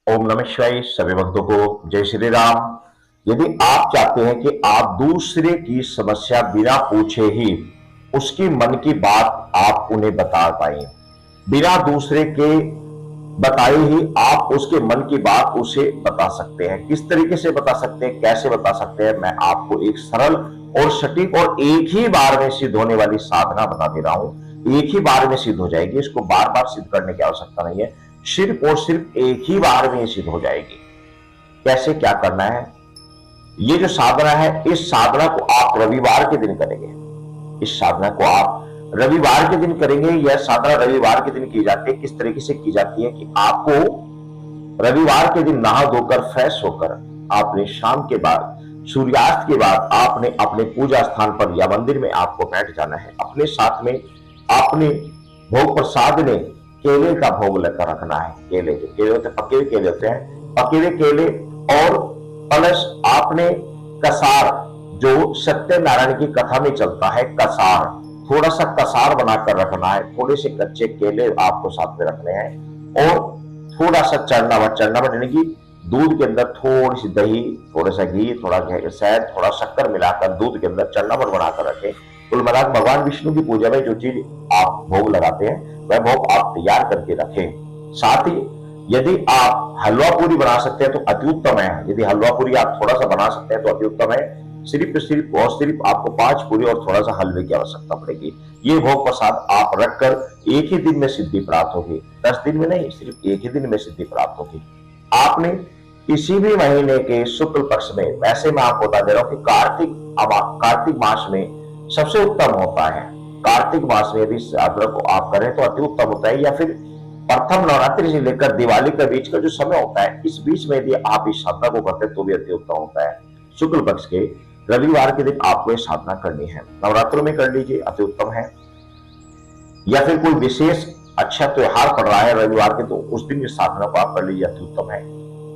ओम नमः शिवाय। सभी भक्तों को जय श्री राम। यदि आप चाहते हैं कि आप दूसरे की समस्या बिना पूछे ही उसकी मन की बात आप उन्हें बता पाए, बिना दूसरे के बताए ही आप उसके मन की बात उसे बता सकते हैं। किस तरीके से बता सकते हैं, कैसे बता सकते हैं, मैं आपको एक सरल और सटीक और एक ही बार में सिद्ध होने वाली साधना बता दे रहा हूं। एक ही बार में सिद्ध हो जाएगी, इसको बार बार सिद्ध करने की आवश्यकता नहीं है। सिर्फ और सिर्फ एक ही बार में सिद्ध हो जाएगी। कैसे, क्या करना है? ये जो साधना है, इस साधना को आप रविवार के दिन करेंगे। इस साधना को आप रविवार के दिन करेंगे। यह साधना रविवार के दिन की जाती है। किस तरीके से की जाती है कि आपको रविवार के दिन नहा धोकर फ्रेश होकर आपने शाम के बाद, सूर्यास्त के बाद आपने अपने पूजा स्थान पर या मंदिर में आपको बैठ जाना है। अपने साथ में आपने भोग प्रसाद में केले का भोग लेकर रखना है। केले, जो केले होते हैं, पके हुए केले होते हैं, पके हुए केले और प्लस आपने कसार, जो सत्यनारायण की कथा में चलता है, कसार, थोड़ा सा कसार बनाकर रखना है। थोड़े से कच्चे केले आपको साथ में रखने हैं और थोड़ा सा चरनावट, चरनावट यानी कि दूध के अंदर थोड़ी सी दही, थोड़ा सा घी, थोड़ा शहद, थोड़ा शक्कर मिलाकर दूध के अंदर चरनावट बनाकर रखें। कुल मिलाकर भगवान विष्णु की पूजा में जो चीज आप भोग लगाते हैं वह भोग आप तैयार करके रखें। साथ ही यदि आप हलवा पूरी बना सकते हैं तो अति उत्तम है। यदि हलवा पूरी आप थोड़ा सा बना सकते हैं तो अति उत्तम है। सिर्फ आपको 5 पूरी और थोड़ा सा हलवे की आवश्यकता पड़ेगी। ये भोग प्रसाद आप रखकर एक ही दिन में सिद्धि प्राप्त होगी। 10 दिन में नहीं, सिर्फ एक ही दिन में सिद्धि प्राप्त होगी। आपने किसी भी महीने के शुक्ल पक्ष में, वैसे मैं आपको बता दे रहा हूं कि कार्तिक मास में सबसे उत्तम होता है। कार्तिक मास में यदि साधना को आप करें तो अति उत्तम होता है। या फिर प्रथम नवरात्रि से लेकर दिवाली के बीच का जो समय होता है, इस बीच में यदि आप इस साधना को करते हैं तो भी अति उत्तम होता है। शुक्ल पक्ष के रविवार के दिन आपको ये साधना करनी है। नवरात्रों में कर लीजिए, अति उत्तम है। या फिर कोई विशेष अच्छा त्योहार पड़ रहा है रविवार के, तो उस दिन इस साधना को आप कर लीजिए, अति उत्तम है।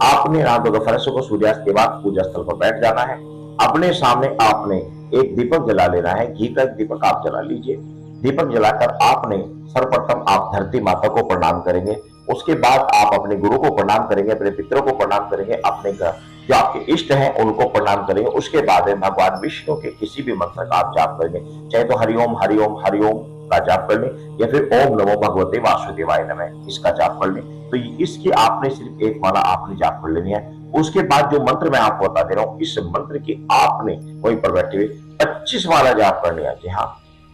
आपने रात दोपहर को सूर्यास्त के बाद पूजा स्थल पर बैठ जाना है। अपने सामने आपने एक दीपक जला लेना है। घी का दीपक आप जला लीजिए। दीपक जलाकर आपने सर्वप्रथम आप धरती माता को प्रणाम करेंगे। उसके बाद आप अपने गुरु को प्रणाम करेंगे, अपने पितरों को प्रणाम करेंगे, अपने जो आपके इष्ट हैं उनको प्रणाम करेंगे। उसके बाद भगवान विष्णु के किसी भी मंत्र का आप जाप करेंगे। चाहे तो हरिओम हरिओम हरिओम का जाप कर लें या फिर ओम नमो भगवते वासुदेवाय नमः इसका जाप कर लें। तो इसकी आपने सिर्फ एक माला आपने जाप कर लेनी है। उसके बाद जो मंत्र मैं आपको बता दे रहा हूं, इस मंत्र की आपने वहीं पर बैठे हुए 25 माला जाप करनी है। जी हाँ,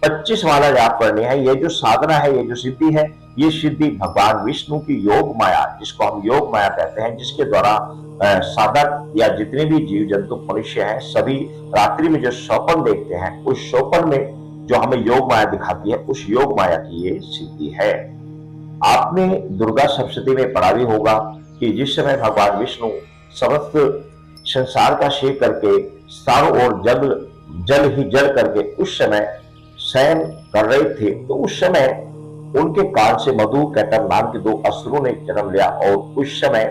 25 माला जाप करनी है। ये जो साधना है, ये जो सिद्धि है, ये सिद्धि भगवान विष्णु की योग माया, जिसको हम योग माया कहते हैं, जिसके द्वारा साधक या जितने भी जीव जंतु मनुष्य हैं, सभी रात्रि में जो स्वप्न देखते हैं, उस स्वप्न में जो हमें योग माया दिखाती है, उस योग माया की ये सिद्धि है। आपने दुर्गा सप्तशती में पढ़ा भी होगा कि जिस समय भगवान विष्णु समस्त संसार का शेख करके चारों ओर जल ही जल करके उस समय शयन कर रहे थे, तो उस समय उनके कान से मधु कैटभ नाम के 2 असुरों ने जन्म लिया। और उस समय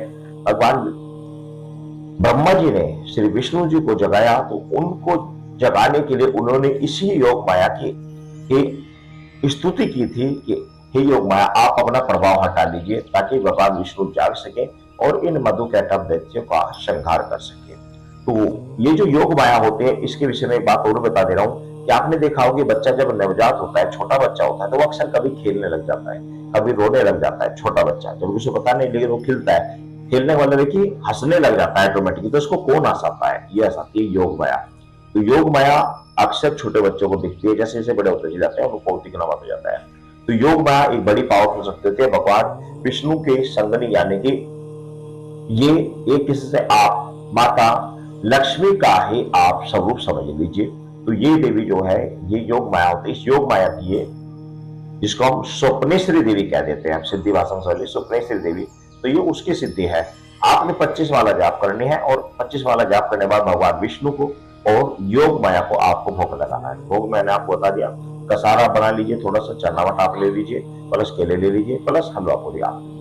भगवान ब्रह्मा जी ने श्री विष्णु जी को जगाया। तो उनको जगाने के लिए उन्होंने इसी योग माया की स्तुति की थी कि हे योग माया, आप अपना प्रभाव हटा लीजिए ताकि भगवान विष्णु जाग सके और इन मधु कैटभ दैत्यों का संहार कर सके। तो ये जो योग माया होते हैं, इसके विषय में एक बात और बता दे रहा हूं कि आपने देखा होगा कि बच्चा जब नवजात होता है, छोटा बच्चा होता है, तो वो अक्सर कभी खेलने लग जाता है, कभी रोने लग जाता है। छोटा बच्चा जब उसे पता नहीं, लेकिन वो खिलता है, खेलने वाला देखिए हंसने लग जाता है ऑटोमेटिकली। तो उसको कौन हंसाता है? ये हंसाती है योग माया। तो योग माया अक्सर छोटे बच्चों को दिखती है, जैसे जैसे बड़े होते जाते हैं उनको पौतिक नवा हो जाता है। तो योग माया एक बड़ी पावरफुल शक्ति होती है भगवान विष्णु के संगनी, यानी कि ये एक किसी से आप माता लक्ष्मी का ही आप स्वरूप समझ लीजिए। तो ये देवी जो है, ये योग माया होती है। इस योग माया की ये, जिसको हम स्वप्नेश्वरी देवी कह देते हैं, सिद्धि भाषा में स्वप्नेश्वरी देवी, तो ये उसकी सिद्धि है। आपने 25 माला जाप करनी है और 25 माला जाप करने के बाद भगवान विष्णु को और योग माया को आपको भोग लगाना है। भोग मैंने आपको बता दिया, कसारा बना लीजिए, थोड़ा सा चनावट आप ले लीजिए, प्लस केले ले लीजिए, प्लस हलवा पूरी आप ले लीजिए।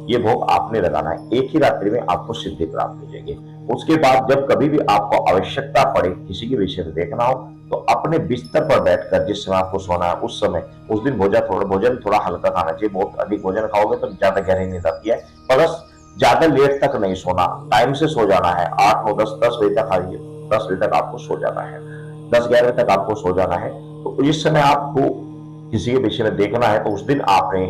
ये भोग आपने लगाना है। एक ही रात्रि में आपको सिद्धि प्राप्त हो जाएगी। उसके बाद जब कभी भी आपको आवश्यकता पड़े, किसी के विषय में देखना हो, तो अपने बिस्तर पर बैठकर, जिस समय आपको सोना है उस समय, उस दिन भोजन थोड़ा हल्का खाना चाहिए। बहुत अधिक भोजन खाओगे तो ज्यादा गहरी नींद आती है। प्लस ज्यादा लेट तक नहीं सोना, टाइम से सो जाना है। 8 9 10 10 बजे तक आइए, 10 बजे तक आपको सो जाना है, 10 11 बजे तक आपको सो जाना है। तो इस समय आपको किसी के विषय में देखना है तो उस दिन आपने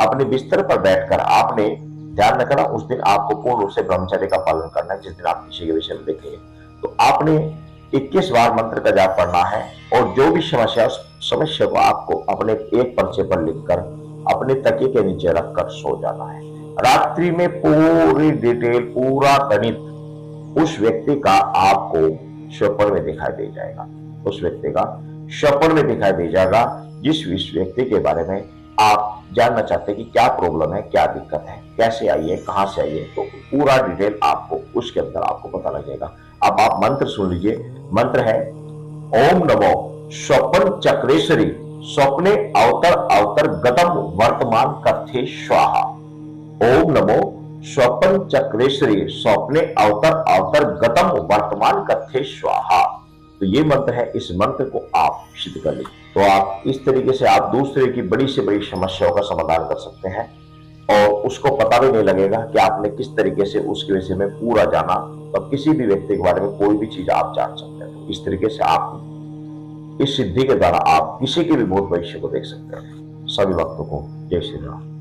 अपने बिस्तर पर बैठकर आपने ध्यान रखना, उस दिन आपको पूर्ण रूप से ब्रह्मचर्य का पालन करना है। जिस दिन आप किसी के विषय में देखेंगे तो आपने 21 बार मंत्र का जाप करना है, और जो भी समस्या, उस समस्या को आपको अपने एक पर्चे पर लिखकर अपने तकिए के नीचे रखकर सो जाना है। रात्रि में पूरी डिटेल, पूरा गणित उस व्यक्ति का आपको स्वप्न में दिखाई दे जाएगा, उस व्यक्ति का स्वप्न में दिखाई दे जाएगा, जिस व्यक्ति के बारे में आप जानना चाहते हैं कि क्या प्रॉब्लम है, क्या दिक्कत है, कैसे आई है, कहां से आई है, तो पूरा डिटेल आपको उसके अंदर आपको पता लगेगा। अब आप मंत्र सुन लीजिए। मंत्र है ओम नमो स्वपन चक्रेश्वरी स्वप्ने अवतर अवतर गतम वर्तमान कथे स्वाहा। ओम नमो स्वपन चक्रेश्वरी स्वप्ने अवतर अवतर गतम वर्तमान कथे स्वाहा। तो ये मंत्र है, इस मंत्र को आप सिद्ध कर लीजिए तो आप इस तरीके से आप दूसरे की बड़ी से बड़ी समस्याओं का समाधान कर सकते हैं, और उसको पता भी नहीं लगेगा कि आपने किस तरीके से उसके विषय में पूरा जाना। तो किसी भी व्यक्ति के बारे में कोई भी चीज आप जान सकते हैं। तो इस तरीके से आप इस सिद्धि के द्वारा आप किसी के भी भूत भविष्य को देख सकते हैं। सभी भक्तों को जय श्री राम।